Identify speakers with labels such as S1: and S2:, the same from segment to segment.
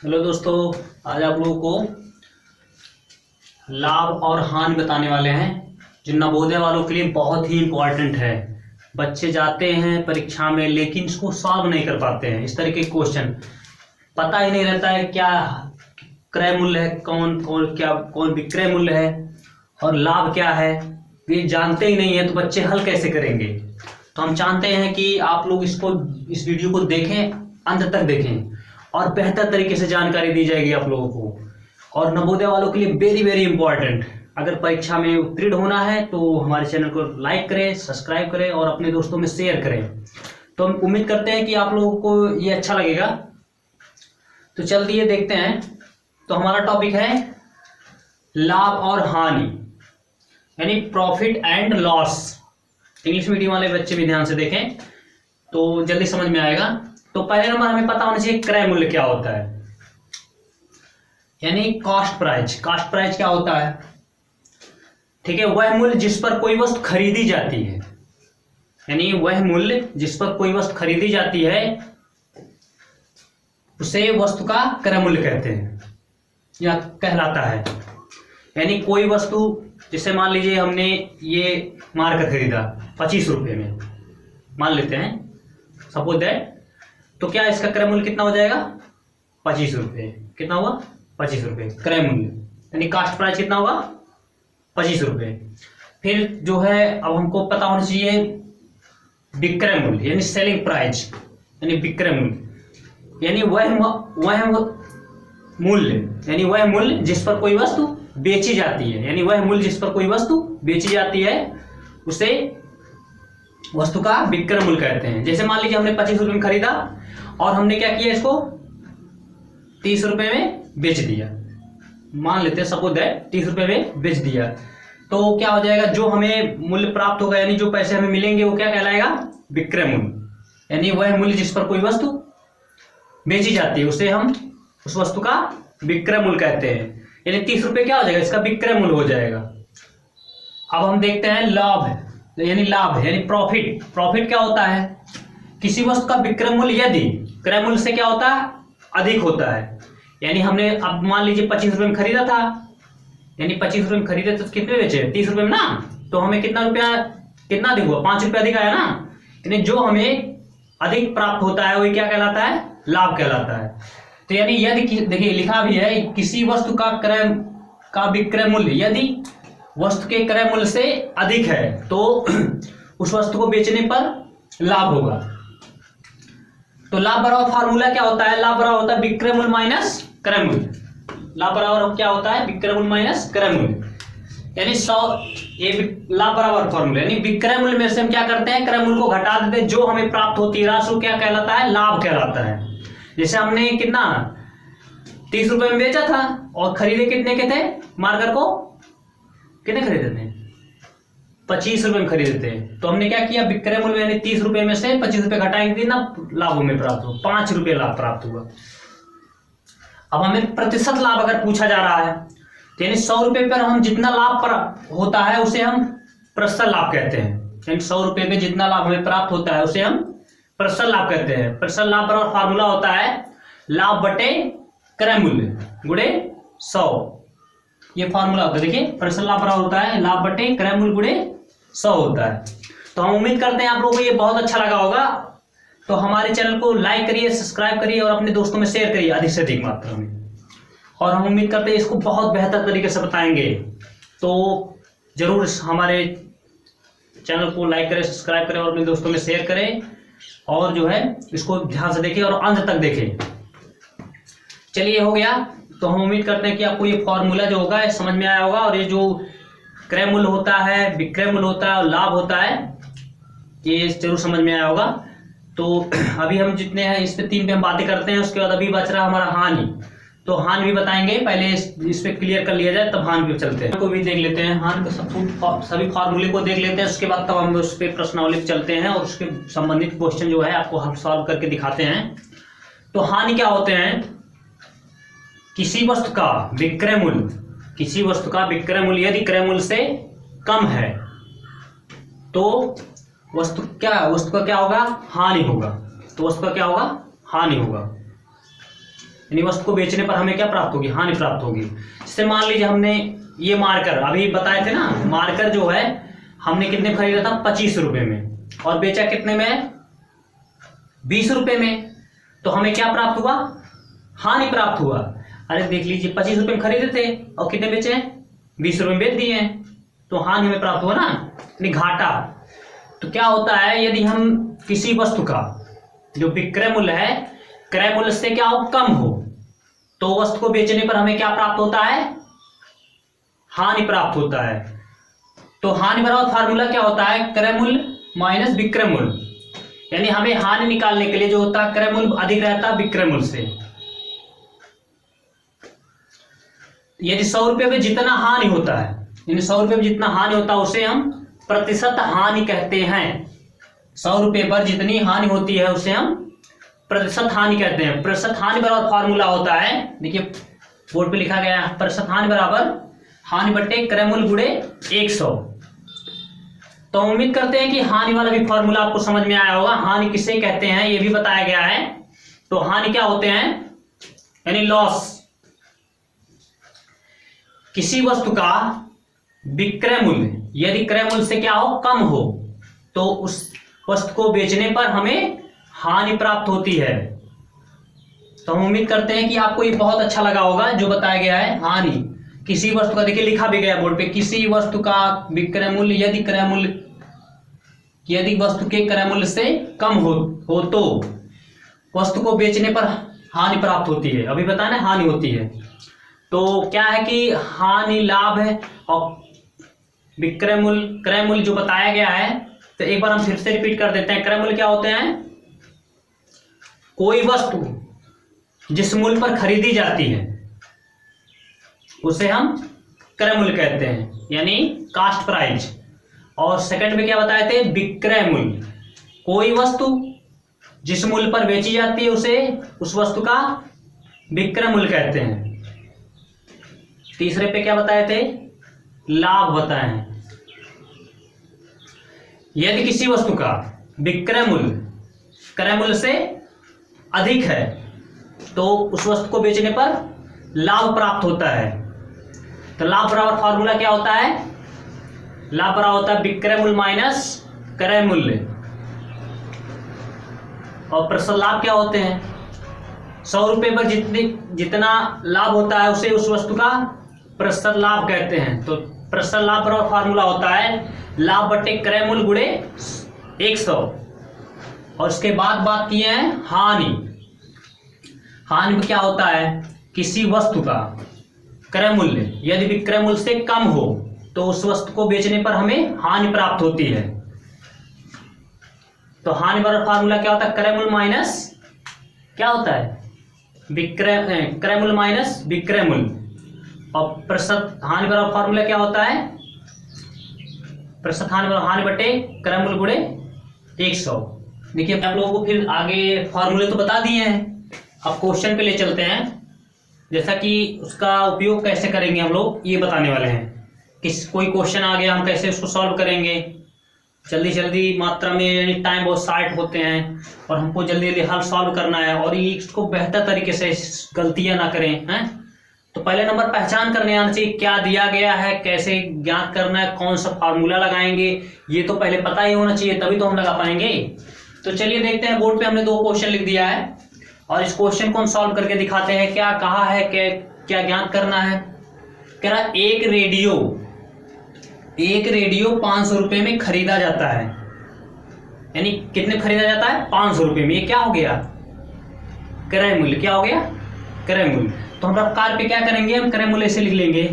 S1: Hello दोस्तों, आज आप लोगों को लाभ और हानि बताने वाले हैं जो नवोदय वालों के लिए बहुत ही इम्पोर्टेंट है। बच्चे जाते हैं परीक्षा में लेकिन इसको सॉल्व नहीं कर पाते हैं। इस तरह के क्वेश्चन पता ही नहीं रहता है क्या क्रय मूल्य है, कौन विक्रय मूल्य है और लाभ क्या है, ये जानते ही नहीं है तो बच्चे हल कैसे करेंगे। तो हम चाहते हैं कि आप लोग इस वीडियो को देखें, अंत तक देखें और बेहतर तरीके से जानकारी दी जाएगी आप लोगों को। और नवोदय वालों के लिए वेरी वेरी इंपॉर्टेंट, अगर परीक्षा में उत्तीर्ण होना है तो हमारे चैनल को लाइक करें, सब्सक्राइब करें और अपने दोस्तों में शेयर करें। तो हम उम्मीद करते हैं कि आप लोगों को ये अच्छा लगेगा। तो चलिए देखते हैं। तो हमारा टॉपिक है लाभ और हानि, यानी profit and loss. English medium वाले बच्चे भी ध्यान से देखें तो जल्दी समझ में आएगा। तो पहले नंबर हमें पता होना चाहिए क्रय मूल्य क्या होता है, यानी कॉस्ट प्राइस। कॉस्ट प्राइस क्या होता है? ठीक है, वह मूल्य जिस पर कोई वस्तु खरीदी जाती है, यानी वह मूल्य जिस पर कोई वस्तु खरीदी जाती है उसे वस्तु का क्रय मूल्य कहते हैं या कहलाता है। यानी कोई वस्तु, जैसे मान लीजिए हमने ये मार्कर खरीदा 25 रुपये में, मान लेते हैं सपोज दैट, तो क्या इसका क्रय मूल्य कितना हो जाएगा? 25 रुपये। कितना हुआ? 25 रुपये क्रय मूल्य, यानी कास्ट प्राइस कितना होगा? 25 रुपये। फिर जो है अब हमको पता होना चाहिए विक्रय मूल्य, यानी सेलिंग प्राइस, यानी विक्रय मूल्य, यानी वह मूल्य, यानी वह मूल्य जिस पर कोई वस्तु बेची जाती है, यानी वह मूल्य जिस पर कोई वस्तु बेची जाती है उसे वस्तु का विक्रय मूल्य कहते हैं। जैसे मान लीजिए हमने 25 रुपये में खरीदा और हमने क्या किया, इसको 30 रुपये में बेच दिया, मान लेते हैं सपोज दैट 30 रुपये में बेच दिया, तो क्या हो जाएगा? जो हमें मूल्य प्राप्त होगा, यानी जो पैसे हमें मिलेंगे वो क्या कहलाएगा? विक्रय मूल्य। यानी वह मूल्य जिस पर कोई वस्तु बेची जाती है उसे हम उस वस्तु का विक्रय मूल्य कहते हैं। यानी 30 रुपये क्या हो जाएगा? इसका विक्रय मूल्य हो जाएगा। अब हम देखते हैं लाभ, यानी लाभ यानी प्रॉफिट। प्रॉफिट क्या होता है? किसी वस्तु का विक्रय मूल्य यदि क्रय मूल्य से क्या होता है? अधिक होता है। यानी हमने अब मान लीजिए 25 रुपये में खरीदा था, यानी 25 रुपये में खरीदे तो कितने बेचे? 30 रुपये में ना, तो हमें कितना अधिक हुआ? 5 रुपये अधिक आया ना। यानी जो हमें अधिक प्राप्त होता है वही क्या कहलाता है? लाभ कहलाता है। तो यानी यदि देखिए लिखा भी है, किसी वस्तु का विक्रय मूल्य यदि वस्तु के क्रय मूल्य से अधिक है तो उस वस्तु को बेचने पर लाभ होगा। तो लाभ बराबर फार्मूला क्या होता है? लाभ बराबर होता है विक्रय मूल्य माइनस क्रय मूल्य। लाभ बराबर क्या होता है? विक्रय मूल्य माइनस क्रय मूल्य, यानी 100। ये लाभ बराबर फार्मूला, यानी विक्रय मूल्य में से हम क्या करते हैं? क्रय मूल्य को घटा देते हैं, जो हमें प्राप्त होती है राशि क्या कहलाता है? लाभ कहलाता है। जैसे हमने कितना 30 रुपये में बेचा था और खरीदे कितने के थे? मार्कर को कितने खरीदे थे? 25 रुपये में खरीदे थे। तो हमने क्या किया? विक्रय मूल्य यानी 30 रुपये में से 25 रुपये घटाएंगे ना, लाभ हमें प्राप्त हो 5 रुपये लाभ प्राप्त हुआ। अब हमें प्रतिशत लाभ अगर पूछा जा रहा है तो यानी 100 रुपये पर हम जितना लाभ होता है उसे हम प्रतिशत लाभ कहते हैं। यानी 100 रुपये में जितना लाभ हमें प्राप्त होता है उसे हम प्रतिशत लाभ कहते हैं। प्रतिशत लाभ बराबर फार्मूला होता है लाभ बटे क्रय मूल्य गुणे 100। ये फार्मूला होता है। देखिए प्रतिशत लाभ बराबर होता है लाभ बटे क्रय मूल्य गुणे 100 होता है। तो हम उम्मीद करते हैं आप लोगों को ये बहुत अच्छा लगा होगा। तो हमारे चैनल को लाइक करिए, सब्सक्राइब करिए और अपने दोस्तों में शेयर करिए अधिक से अधिक मात्रा में। और हम उम्मीद करते हैं इसको बहुत बेहतर तरीके से बताएंगे। तो जरूर हमारे चैनल को लाइक करें, सब्सक्राइब करें और अपने दोस्तों में शेयर करें और जो है इसको ध्यान से देखें और अंत तक देखें। चलिए हो गया। तो हम उम्मीद करते हैं कि आपको ये फॉर्मूला जो होगा समझ में आया होगा और ये जो क्रय मूल्य होता है, विक्रय मूल्य होता है और लाभ होता है, ये जरूर समझ में आया होगा। तो अभी हम जितने हैं इस पे 3 पे हम बातें करते हैं, उसके बाद अभी बच रहा हमारा हानि। तो हानि भी बताएंगे, पहले इस पे क्लियर कर लिया जाए तब हानि पे चलते हैं। को भी देख लेते हैं, हानि को सभी फार्मूले को देख लेते हैं, उसके बाद तब हम उस पर प्रश्नावली पे चलते हैं और उसके संबंधित क्वेश्चन जो है आपको हम सॉल्व करके दिखाते हैं। तो हानि क्या होते हैं? किसी वस्तु का विक्रय मूल्य यदि क्रय मूल्य से कम है तो वस्तु का क्या होगा? हानि होगा। तो वस्तु का क्या होगा? हानि होगा। यानी वस्तु को बेचने पर हमें क्या प्राप्त होगी, हानि प्राप्त होगी। जैसे मान लीजिए हमने ये मार्कर अभी बताए थे ना, मार्कर जो है हमने कितने खरीदा था, 25 रुपए में, और बेचा कितने में, 20 रुपए में, तो हमें क्या प्राप्त हुआ, हानि प्राप्त हुआ। अरे देख लीजिए 25 रुपए में खरीदे थे और कितने बेचे, 20 रुपए में बेच दिए हैं, तो हानि हमें प्राप्त हुआ ना, यानी घाटा। तो क्या होता है, यदि हम किसी वस्तु का जो विक्रय मूल्य है क्रय मूल्य से क्या हो, कम हो, तो वस्तु को बेचने पर हमें क्या प्राप्त होता है, हानि प्राप्त होता है। तो हानि बराबर फार्मूला क्या होता है, क्रय मूल्य माइनस विक्रय मूल्य, यानी हमें हानि निकालने के लिए जो होता है क्रय मूल्य अधिक रहता है विक्रय मूल्य से। यदि 100 रुपये में जितना हानि होता है, यानी 100 रुपये में जितना हानि होता है उसे हम प्रतिशत हानि कहते हैं। 100 रुपये पर जितनी हानि होती है उसे हम प्रतिशत हानि कहते हैं। प्रतिशत हानि बराबर फार्मूला होता है, देखिए बोर्ड पे लिखा गया है, प्रतिशत हानि बराबर हानि बट्टे क्रय मूल्य गुणे 100। तो उम्मीद करते हैं कि हानि वाला भी फॉर्मूला आपको समझ में आया होगा। हानि किसे कहते हैं ये भी बताया गया है। तो हानि क्या होते हैं, यानी लॉस। किसी वस्तु का विक्रय मूल्य यदि क्रय मूल्य से क्या हो, कम हो, तो उस वस्तु को बेचने पर हमें हानि प्राप्त होती है। तो हम उम्मीद करते हैं कि आपको ये बहुत अच्छा लगा होगा जो बताया गया है। हानि किसी वस्तु का, देखिए लिखा भी गया बोर्ड पे, किसी वस्तु का विक्रय मूल्य यदि वस्तु के क्रय मूल्य से कम हो तो वस्तु को बेचने पर हानि प्राप्त होती है। अभी बताया ना, हानि होती है। तो क्या है कि हानि लाभ है, और विक्रय मूल्य क्रय मूल्य जो बताया गया है, तो एक बार हम फिर से रिपीट कर देते हैं। क्रय मूल्य क्या होते हैं, कोई वस्तु जिस मूल्य पर खरीदी जाती है उसे हम क्रय मूल्य कहते हैं, यानी कास्ट प्राइस। और सेकंड में क्या बताए थे, विक्रय मूल्य, कोई वस्तु जिस मूल्य पर बेची जाती है उसे उस वस्तु का विक्रय मूल्य कहते हैं। तीसरे पे क्या बताए थे, लाभ बताए हैं। यदि किसी वस्तु का विक्रय मूल्य क्रय मूल्य से अधिक है तो उस वस्तु को बेचने पर लाभ प्राप्त होता है। तो लाभ बराबर फॉर्मूला क्या होता है, लाभ बराबर होता है विक्रय मूल्य माइनस क्रय मूल्य। और प्रतिशत लाभ क्या होते हैं, 100 रुपये पर जितना लाभ होता है उसे उस वस्तु का प्रतिशत लाभ कहते हैं। तो प्रतिशत लाभ बराबर फार्मूला होता है लाभ बट्टे क्रय मूल्य गुणे 100। और उसके बाद बात किए हैं हानि। हानि में क्या होता है, किसी वस्तु का क्रय मूल्य यदि विक्रय मूल्य से कम हो तो उस वस्तु को बेचने पर हमें हानि प्राप्त होती है। तो हानि बराबर फार्मूला क्या होता है, क्रय मूल्य माइनस क्या होता है, क्रय मूल्य माइनस विक्रय मूल्य। और प्रतिशत हानि बराबर फार्मूला क्या होता है, प्रतिशत हानि बराबर हानि बटे क्रय मूल्य गुणे 100। देखिए आप लोगों को फिर आगे फार्मूले तो बता दिए हैं, अब क्वेश्चन पे ले चलते हैं। जैसा कि उसका उपयोग कैसे करेंगे हम लोग ये बताने वाले हैं। कोई क्वेश्चन आ गया हम कैसे उसको सॉल्व करेंगे, जल्दी जल्दी मात्रा में, यानी टाइम बहुत शार्ट होते हैं और हमको जल्दी जल्दी हल सॉल्व करना है और ये इसको बेहतर तरीके से गलतियां ना करें हैं। तो पहले नंबर पहचान करने आना चाहिए क्या दिया गया है, कैसे ज्ञात करना है, कौन सा फार्मूला लगाएंगे, ये तो पहले पता ही होना चाहिए, तभी तो हम लगा पाएंगे। तो चलिए देखते हैं, बोर्ड पे हमने 2 क्वेश्चन लिख दिया है और इस क्वेश्चन को हम सॉल्व करके दिखाते हैं। क्या कहा है, क्या ज्ञात करना है। कह रहा एक रेडियो 500 रुपये में खरीदा जाता है, यानी कितने खरीदा जाता है, 500 रुपये में। ये क्या हो गया, क्रय मूल्य। क्या हो गया, क्रय मूल्य। तो हम प्रकार पे क्या करेंगे, हम क्रय मूल्य से लिख लेंगे,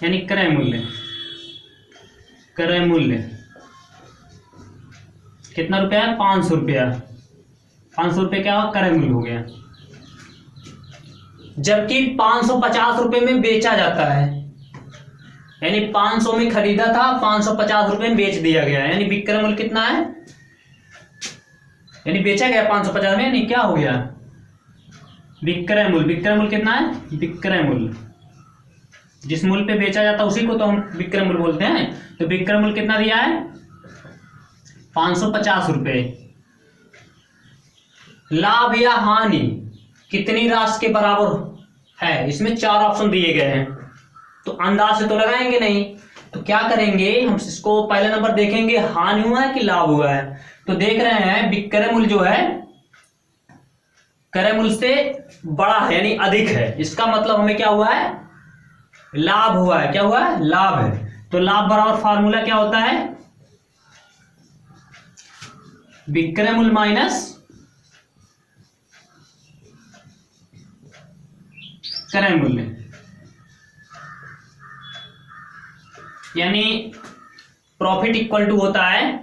S1: यानी क्रय मूल्य कितना रुपया है, 500 रुपया। 500 रुपये क्या क्रय मूल्य हो गया। जबकि 550 रुपये में बेचा जाता है, यानी 500 में खरीदा था, 550 रुपये में बेच दिया गया, यानी विक्रय मूल्य कितना है, यानी बेचा गया 550 में, यानी क्या हो गया, विक्रय मूल्य। विक्रय मूल्य कितना है, विक्रय मूल्य। जिस मूल्य पे बेचा जाता है उसी को तो हम विक्रय मूल्य बोलते हैं। तो विक्रय मूल्य कितना दिया है, 550 रुपये। लाभ या हानि, कितनी राशि के बराबर है। इसमें 4 ऑप्शन दिए गए हैं, तो अंदाज से तो लगाएंगे नहीं। तो क्या करेंगे, हम इसको पहले नंबर देखेंगे हानि हुआ है कि लाभ हुआ है। तो देख रहे हैं विक्रय मूल्य जो है क्रय मूल्य से बड़ा है यानी अधिक है, इसका मतलब हमें क्या हुआ है, लाभ हुआ है। क्या हुआ है, लाभ है। तो लाभ बराबर फार्मूला क्या होता है, विक्रय मूल्य माइनस क्रय मूल्य, यानी प्रॉफिट इक्वल टू होता है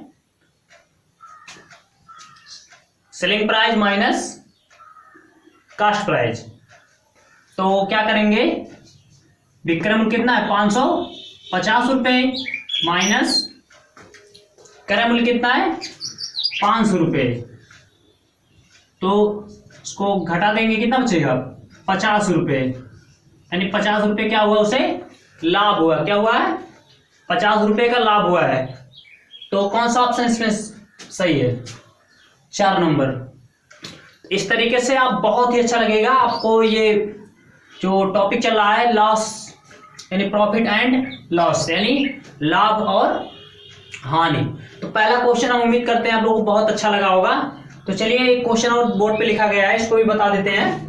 S1: selling price minus cost price. तो क्या करेंगे, विक्रय मूल्य कितना है 550 रुपये माइनस क्रय मूल्य कितना है 500 रुपये। तो इसको घटा देंगे, कितना बचेगा 50 रुपये, यानी 50 रुपये क्या हुआ, उसे लाभ हुआ। क्या हुआ है, 50 रुपये का लाभ हुआ है। तो कौन सा ऑप्शन इसमें सही है, 4 नंबर। इस तरीके से आप बहुत ही अच्छा लगेगा आपको ये जो टॉपिक चल रहा है लॉस यानी प्रॉफिट एंड लॉस, यानी लाभ और हानि। तो पहला क्वेश्चन हम उम्मीद करते हैं आप लोगों को बहुत अच्छा लगा होगा। तो चलिए एक क्वेश्चन और बोर्ड पे लिखा गया है, इसको भी बता देते हैं।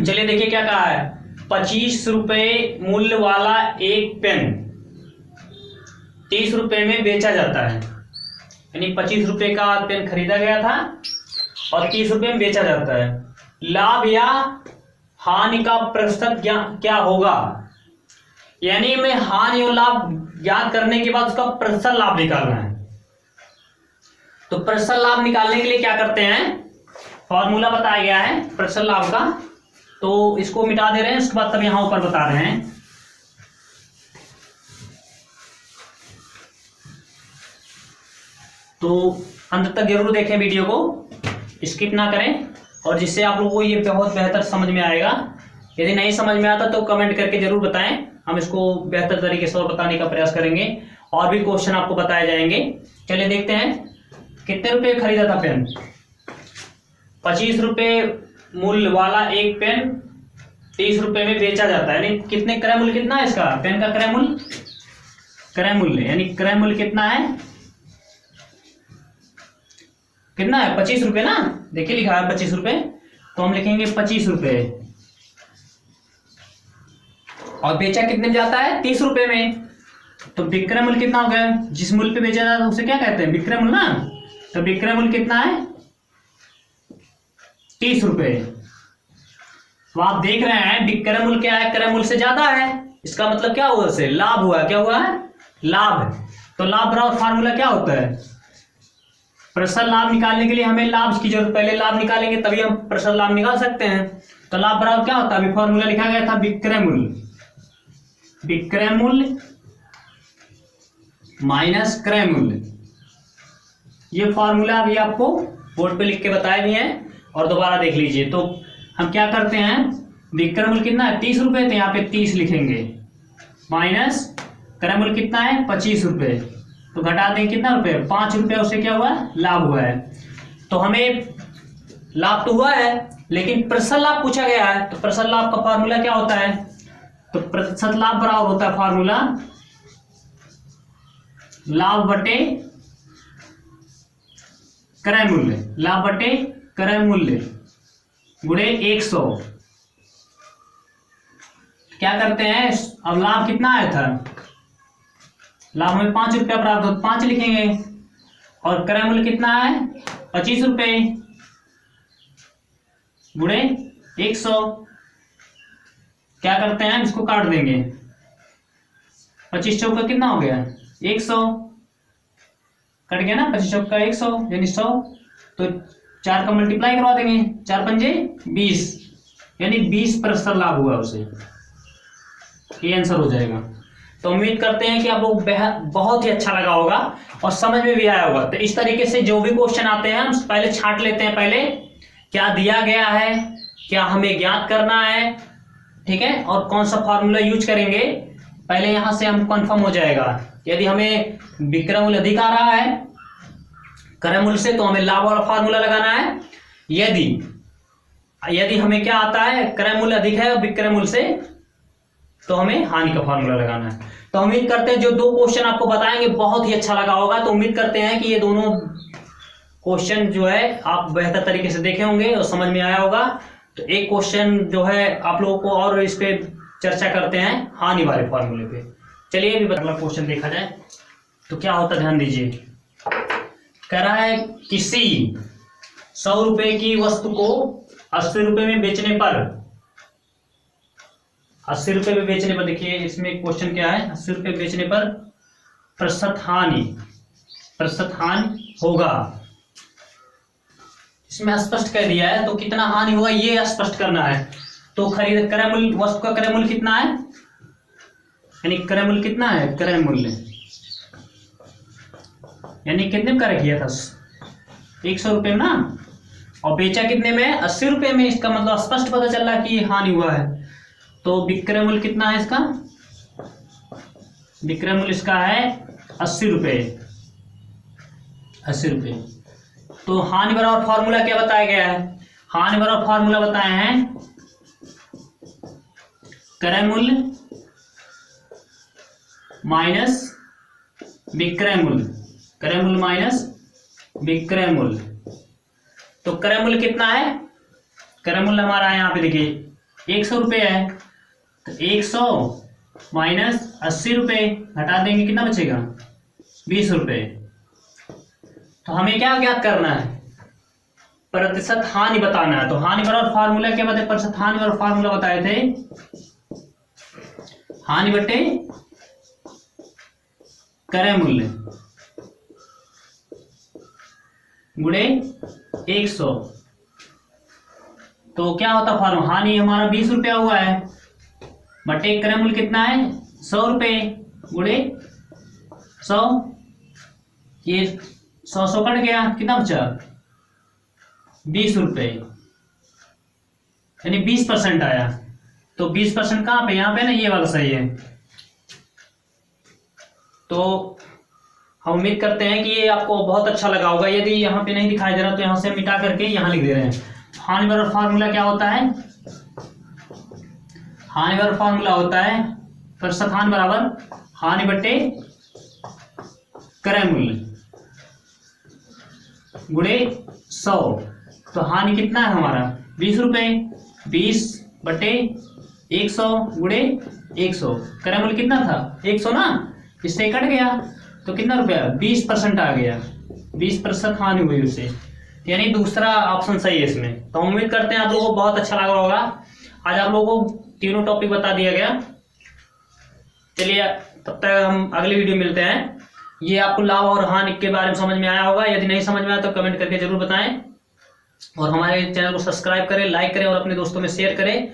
S1: चलिए देखिए क्या कहा है, 25 रुपये मूल्य वाला एक पेन 30 रुपये में बेचा जाता है, यानी 25 रुपये का पेन खरीदा गया था और 30 रुपये में बेचा जाता है। लाभ या हानि का प्रतिशत क्या होगा, यानी मैं हानि और लाभ याद करने के बाद उसका प्रतिशत लाभ निकालना है। तो प्रतिशत लाभ निकालने के लिए क्या करते हैं, फॉर्मूला बताया गया है प्रतिशत लाभ का, तो इसको मिटा दे रहे हैं, उसके बाद तब यहां ऊपर बता रहे हैं। तो अंत तक जरूर देखें वीडियो को, स्किप ना करें, और जिससे आप लोगों को ये बहुत बेहतर समझ में आएगा। यदि नहीं समझ में आता तो कमेंट करके जरूर बताएं, हम इसको बेहतर तरीके से और बताने का प्रयास करेंगे, और भी क्वेश्चन आपको बताए जाएंगे। चलिए देखते हैं, कितने रुपए खरीदा था पेन, 25 रुपये मूल्य वाला एक पेन 30 रुपये में बेचा जाता है, यानी कितने क्रय मूल्य कितना है इसका, पेन का क्रय मूल्य यानी क्रय मूल्य कितना है, कितना है 25 रुपये ना, देखिए लिखा है 25 रुपये, तो हम लिखेंगे 25 रुपये, और बेचा कितने में जाता है 30 रुपये में। तो विक्रय मूल्य कितना हो गया, जिस मूल्य पे बेचा जाता है उसे क्या कहते हैं, विक्रय मूल्य ना। तो विक्रय मूल्य कितना है 30 रुपये। तो आप देख रहे हैं विक्रय मूल्य क्या है, क्रय मूल्य से ज्यादा है, इसका मतलब क्या हुआ, उसे लाभ हुआ। क्या हुआ है, लाभ है। तो लाभ बराबर फार्मूला क्या होता है, प्रतिशत लाभ निकालने के लिए हमें लाभ की जरूरत, पहले लाभ निकालेंगे तभी हम प्रतिशत लाभ निकाल सकते हैं। तो लाभ बराबर क्या होता है, अभी फॉर्मूला लिखा गया था विक्रय मूल्य माइनस क्रय मूल्य। ये फॉर्मूला अभी आपको बोर्ड पे लिख के बताए भी हैं, और दोबारा देख लीजिए। तो हम क्या करते हैं, विक्रय मूल्य कितना है 30 रुपये, तो यहाँ पे 30 लिखेंगे, माइनस क्रय मूल्य कितना है 25 रुपये, तो घटा दें कितना रुपए 5 रुपये, उससे क्या हुआ, लाभ हुआ है। तो हमें लाभ तो हुआ है, लेकिन प्रतिशत लाभ पूछा गया है, तो प्रतिशत लाभ का फार्मूला क्या होता है, तो प्रतिशत लाभ बराबर होता है फार्मूला लाभ बटे क्रय मूल्य, लाभ बटे क्रय मूल्य गुणे 100। क्या करते हैं, अब लाभ कितना आया था, लाभ में 5 रुपया प्राप्त हो, 5 लिखेंगे, और क्रय मूल्य कितना है 25 रुपये गुणे 100। क्या करते हैं, इसको काट देंगे, 25 चौक का कितना हो गया 100, कट गया ना, 25 चौक का 100 यानी 100। तो 4 का मल्टीप्लाई करवा देंगे, 4 पंजे 20, यानी 20% लाभ हुआ उसे, ये आंसर हो जाएगा। तो उम्मीद करते हैं कि आप लोग बहुत ही अच्छा लगा होगा और समझ में भी आया होगा। तो इस तरीके से जो भी क्वेश्चन आते हैं हम पहले छांट लेते हैं, पहले क्या दिया गया है, क्या हमें ज्ञात करना है, ठीक है, और कौन सा फॉर्मूला यूज करेंगे, पहले यहां से हम कंफर्म हो जाएगा। यदि हमें विक्रय मूल्य अधिक आ रहा है क्रय मूल्य से, तो हमें लाभ वाला फार्मूला लगाना है। यदि यदि हमें क्या आता है, क्रय मूल्य अधिक है विक्रय मूल्य से, तो हमें हानि का फॉर्मूला लगाना है। तो उम्मीद करते हैं जो दो क्वेश्चन आपको बताएंगे बहुत ही अच्छा लगा होगा। तो उम्मीद करते हैं कि ये दोनों क्वेश्चन जो है आप बेहतर तरीके से देखे होंगे और समझ में आया होगा। तो एक क्वेश्चन जो है आप लोगों को और इस पे चर्चा करते हैं हानि वाले फॉर्मूले पे। चलिए अभी अगला क्वेश्चन देखा जाए तो क्या होता है, ध्यान दीजिए। कह रहा है किसी 100 रुपए की वस्तु को 80 रुपए में बेचने पर, 80 रुपए में बेचने पर, देखिए इसमें क्वेश्चन क्या है, 80 रुपए बेचने पर प्रतिशत हानि होगा। इसमें स्पष्ट कर दिया है, तो कितना हानि होगा ये स्पष्ट करना है। तो खरीद क्रय मूल्य, वस्तु का क्रय मूल्य कितना है, यानी क्रय मूल्य कितना है, क्रय मूल्य यानी कितने में क्रय किया था, 100 रुपए में ना, और बेचा कितने में, 80 रुपए में। इसका मतलब स्पष्ट पता चल रहा है कि हानि हुआ है। तो विक्रय मूल्य कितना है इसका, विक्रय मूल्य इसका है 80 रुपए, 80 रुपए। तो हानि बराबर फॉर्मूला क्या बताया गया है, हानि बराबर फॉर्मूला बताए हैं क्रय मूल्य माइनस विक्रय मूल्य, क्रय मूल्य माइनस विक्रय मूल्य। तो क्रय मूल्य कितना है, क्रय मूल्य हमारा यहाँ पे देखिए 100 रुपये है। तो 100 माइनस 80 रुपये घटा देंगे, कितना बचेगा, 20 रुपये। तो हमें क्या ज्ञात करना है, प्रतिशत हानि बताना है। तो हानि बराबर फार्मूला क्या बताए, प्रतिशत हानि बराबर फार्मूला बताए थे हानि बटे क्रय मूल्य गुणे 100। तो क्या होता फार्मूला, हानि हमारा 20 रुपया हुआ है बटे क्रय मूल्य कितना है 100 रुपये गुणे 100, ये 100 कट गया, कितना बचा 20 रुपये, यानी 20% आया। तो 20% कहाँ पे, यहाँ पे ना, ये वाला सही है। तो हम उम्मीद करते हैं कि ये आपको बहुत अच्छा लगा होगा। यदि यहाँ पे नहीं दिखाई दे रहा तो यहाँ से मिटा करके यहाँ लिख दे रहे हैं। हानि बराबर फार्मूला क्या होता है, हानि बराबर फार्मूला होता है प्रतिशत हानि बराबर हानि बटे क्रय मूल्य गुणे 100। तो हानि कितना है हमारा 20 रुपये, 20 बटे 100 गुणे 100। क्रय मूल्य कितना था 100 ना, इससे कट गया तो कितना रुपया 20% आ गया, 20% हानि हुई उसे, यानी दूसरा ऑप्शन सही है इसमें। तो उम्मीद करते हैं आप लोगों को बहुत अच्छा लगा होगा। आज आप लोगों को तीनों टॉपिक बता दिया गया। चलिए तब तक हम अगले वीडियो मिलते हैं। ये आपको लाभ और हानि के बारे में समझ में आया होगा। यदि नहीं समझ में आया तो कमेंट करके जरूर बताएं और हमारे चैनल को सब्सक्राइब करें, लाइक करें और अपने दोस्तों में शेयर करें।